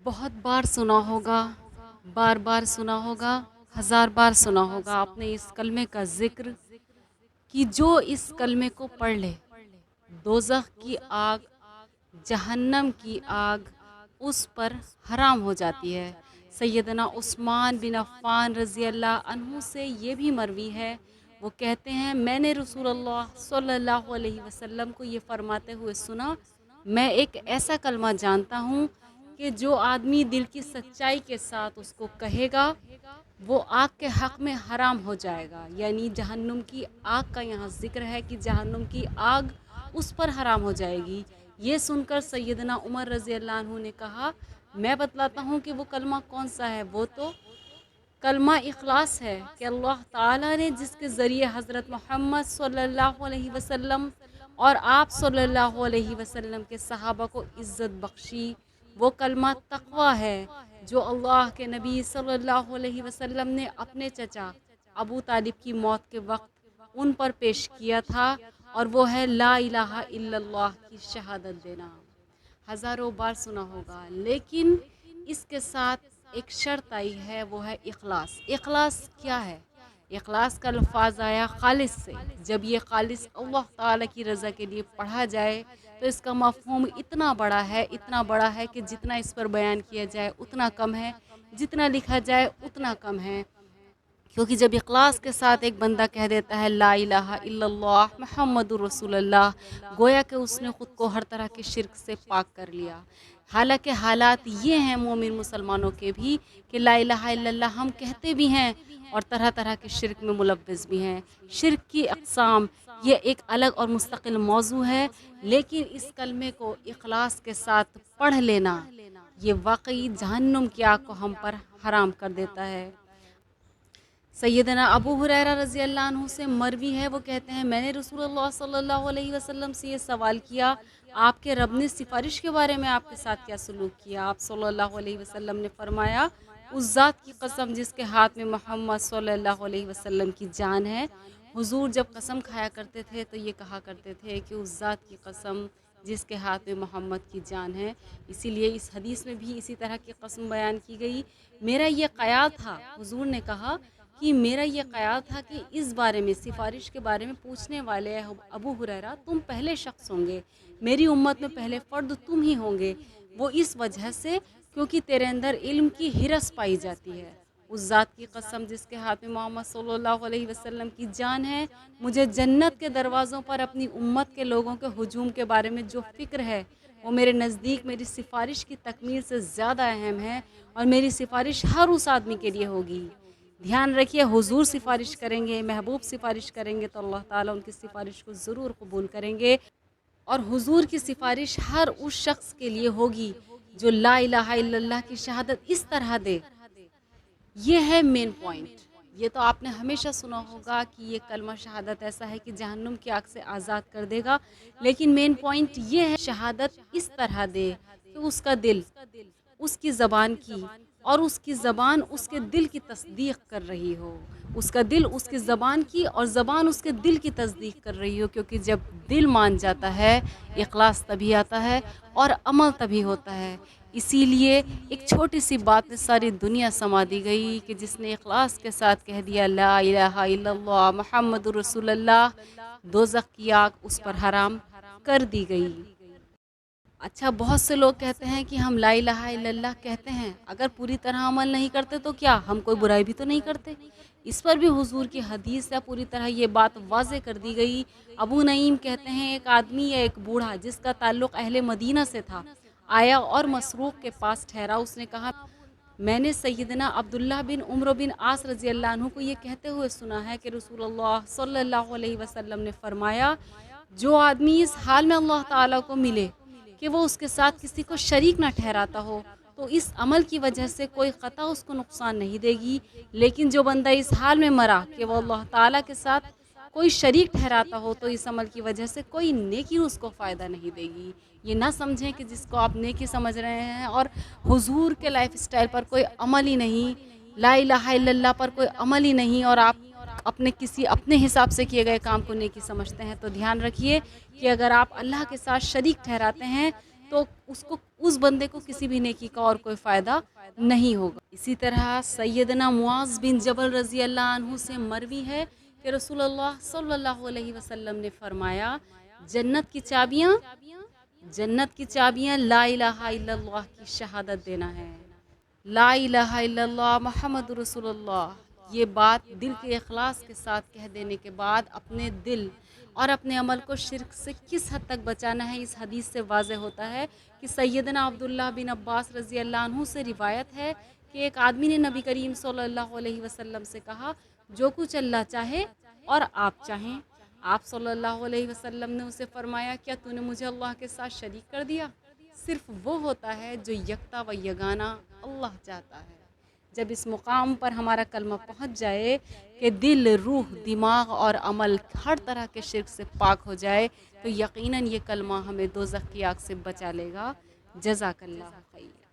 بہت بار سنا ہوگا، بار بار سنا ہوگا، ہزار بار سنا ہوگا آپ نے اس کلمے کا ذکر کہ جو اس کلمے کو پڑھ لے دوزخ کی آگ، جہنم کی آگ اس پر حرام ہو جاتی ہے۔ سیدنا عثمان بن عفان رضی اللہ عنہ سے یہ بھی مروی ہے، وہ کہتے ہیں میں نے رسول اللہ صلی اللہ علیہ وسلم کو یہ فرماتے ہوئے سنا، میں ایک ایسا کلمہ جانتا ہوں کہ جو آدمی دل کی سچائی کے ساتھ اس کو کہے گا وہ آگ کے حق میں حرام ہو جائے گا، یعنی جہنم کی آگ کا یہاں ذکر ہے کہ جہنم کی آگ اس پر حرام ہو جائے گی۔ یہ سن کر سیدنا عمر رضی اللہ عنہ نے کہا میں بتلاتا ہوں کہ وہ کلمہ کون سا ہے، وہ تو کلمہ اخلاص ہے کہ اللہ تعالیٰ نے جس کے ذریعے حضرت محمد صلی اللہ علیہ وسلم اور آپ صلی اللہ علیہ وسلم کے صحابہ کو عزت بخشی، وہ کلمہ تقویٰ ہے جو اللہ کے نبی صلی اللہ علیہ وسلم نے اپنے چچا ابو طالب کی موت کے وقت ان پر پیش کیا تھا، اور وہ ہے لا الہ الا اللہ کی شہادت دینا۔ ہزاروں بار سنا ہوگا، لیکن اس کے ساتھ ایک شرط آئی ہے، وہ ہے اخلاص۔ اخلاص کیا ہے؟ اخلاص کا لفظ آیا خالص سے۔ جب یہ خالص اللہ تعالیٰ کی رضا کے لیے پڑھا جائے تو اس کا مفہوم اتنا بڑا ہے کہ جتنا اس پر بیان کیا جائے اتنا کم ہے، جتنا لکھا جائے اتنا کم ہے۔ کیونکہ جب اخلاص کے ساتھ ایک بندہ کہہ دیتا ہے لا الہ الا اللہ محمد رسول اللہ، گویا کہ اس نے خود کو ہر طرح کے شرک سے پاک کر لیا۔ حالانکہ حالات یہ ہیں مومن مسلمانوں کے بھی کہ لا الہ الا اللہ ہم کہتے بھی ہیں اور طرح طرح کے شرک میں ملوث بھی ہیں۔ شرک کی اقسام یہ ایک الگ اور مستقل موضوع ہے، لیکن اس کلمے کو اخلاص کے ساتھ پڑھ لینا یہ واقعی جہنم کی آگ کو ہم پر حرام کر دیتا ہے۔ سیدنا ابو ہریرہ رضی اللہ عنہ سے مروی ہے، وہ کہتے ہیں میں نے رسول اللہ صلی اللہ علیہ وسلم سے یہ سوال کیا آپ کے رب نے سفارش کے بارے میں آپ کے ساتھ کیا سلوک کیا؟ آپ صلی اللہ علیہ وسلم نے فرمایا اس ذات کی قسم جس کے ہاتھ میں محمد صلی اللہ علیہ وسلم کی جان ہے۔ حضور جب قسم کھایا کرتے تھے تو یہ کہا کرتے تھے کہ اس ذات کی قسم جس کے ہاتھ میں محمد کی جان ہے۔ اسی لیے اس حدیث میں بھی اسی طرح کی قسم بیان کی گئی۔ میرا یہ خیال تھا، حضور نے کہا کہ میرا یہ خیال تھا کہ اس بارے میں سفارش کے بارے میں پوچھنے والے ابو ہریرہ تم پہلے شخص ہوں گے، میری امت میں پہلے فرد تم ہی ہوں گے، وہ اس وجہ سے کیونکہ تیرے اندر علم کی ہرس پائی جاتی ہے۔ اس ذات کی قسم جس کے ہاتھ میں محمد صلی اللہ علیہ وسلم کی جان ہے، مجھے جنت کے دروازوں پر اپنی امت کے لوگوں کے ہجوم کے بارے میں جو فکر ہے وہ میرے نزدیک میری سفارش کی تکمیل سے زیادہ اہم ہے، اور میری سفارش ہر اس آدمی کے لیے ہوگی۔ دھیان رکھیے حضور سفارش کریں گے، محبوب سفارش کریں گے تو اللہ تعالیٰ ان کی سفارش کو ضرور قبول کریں گے، اور حضور کی سفارش ہر اس شخص کے لیے ہوگی جو لا الہ الا اللہ کی شہادت اس طرح دے۔ یہ ہے مین پوائنٹ۔ یہ تو آپ نے ہمیشہ سنا ہوگا کہ یہ کلمہ شہادت ایسا ہے کہ جہنم کی آگ سے آزاد کر دے گا، لیکن مین پوائنٹ یہ ہے شہادت اس طرح دے کہ اس کا دل اس کی زبان کی اور اس کی زبان اس کے دل کی تصدیق کر رہی ہو، اس کا دل اس کی زبان کی اور زبان اس کے دل کی تصدیق کر رہی ہو، کیونکہ جب دل مان جاتا ہے اخلاص تبھی آتا ہے اور عمل تبھی ہوتا ہے۔ اسی لیے ایک چھوٹی سی بات میں ساری دنیا سما دی گئی کہ جس نے اخلاص کے ساتھ کہہ دیا لا الہ الا اللہ محمد رسول اللہ، دوزخ کی آگ اس پر حرام کر دی گئی۔ اچھا، بہت سے لوگ کہتے ہیں کہ ہم لا الہ الا اللہ کہتے ہیں، اگر پوری طرح عمل نہیں کرتے تو کیا ہم کوئی برائی بھی تو نہیں کرتے؟ اس پر بھی حضور کی حدیث ہے، پوری طرح یہ بات واضح کر دی گئی۔ ابو نعیم کہتے ہیں ایک آدمی یا ایک بوڑھا جس کا تعلق اہل مدینہ سے تھا آیا اور مسروق کے پاس ٹھہرا، اس نے کہا میں نے سیدنا عبداللہ بن عمرو بن عاص رضی اللہ عنہ کو یہ کہتے ہوئے سنا ہے کہ رسول اللہ صلی اللہ علیہ وسلم نے فرمایا جو آدمی اس حال میں اللہ تعالیٰ کو ملے کہ وہ اس کے ساتھ کسی کو شریک نہ ٹھہراتا ہو تو اس عمل کی وجہ سے کوئی قطع اس کو نقصان نہیں دے گی، لیکن جو بندہ اس حال میں مرا کہ وہ اللہ تعالیٰ کے ساتھ کوئی شریک ٹھہراتا ہو تو اس عمل کی وجہ سے کوئی نیکی اس کو فائدہ نہیں دے گی۔ یہ نہ سمجھیں کہ جس کو آپ نیکی سمجھ رہے ہیں اور حضور کے لائف سٹائل پر کوئی عمل ہی نہیں، لا الہ الا اللہ پر کوئی عمل ہی نہیں، اور آپ اپنے حساب سے کیے گئے کام کو نیکی سمجھتے ہیں، تو دھیان رکھیے کہ اگر آپ اللہ کے ساتھ شریک ٹھہراتے ہیں تو اس کو اس بندے کو کسی بھی نیکی کا اور کوئی فائدہ نہیں ہوگا۔ اسی طرح سیدنا معاذ بن جبل رضی اللہ عنہ سے مروی ہے کہ رسول اللہ صلی اللہ علیہ وسلم نے فرمایا جنت کی چابیاں لا الہ الا اللہ کی شہادت دینا ہے، لا الہ الا اللہ محمد رسول اللہ۔ یہ بات دل کے اخلاص کے ساتھ کہہ دینے کے بعد اپنے دل اور اپنے عمل کو شرک سے کس حد تک بچانا ہے، اس حدیث سے واضح ہوتا ہے کہ سیدنا عبداللہ بن عباس رضی اللہ عنہ سے روایت ہے کہ ایک آدمی نے نبی کریم صلی اللہ علیہ وسلم سے کہا جو کچھ اللہ چاہے اور آپ چاہیں۔ آپ صلی اللہ علیہ وسلم نے اسے فرمایا کیا تو نے مجھے اللہ کے ساتھ شریک کر دیا؟ صرف وہ ہوتا ہے جو یکتا و یگانہ اللہ چاہتا ہے۔ جب اس مقام پر ہمارا کلمہ پہنچ جائے کہ دل، روح، دماغ اور عمل ہر طرح کے شرک سے پاک ہو جائے تو یقیناً یہ کلمہ ہمیں دوزخ کی آگ سے بچا لے گا۔ جزاک اللہ خیر۔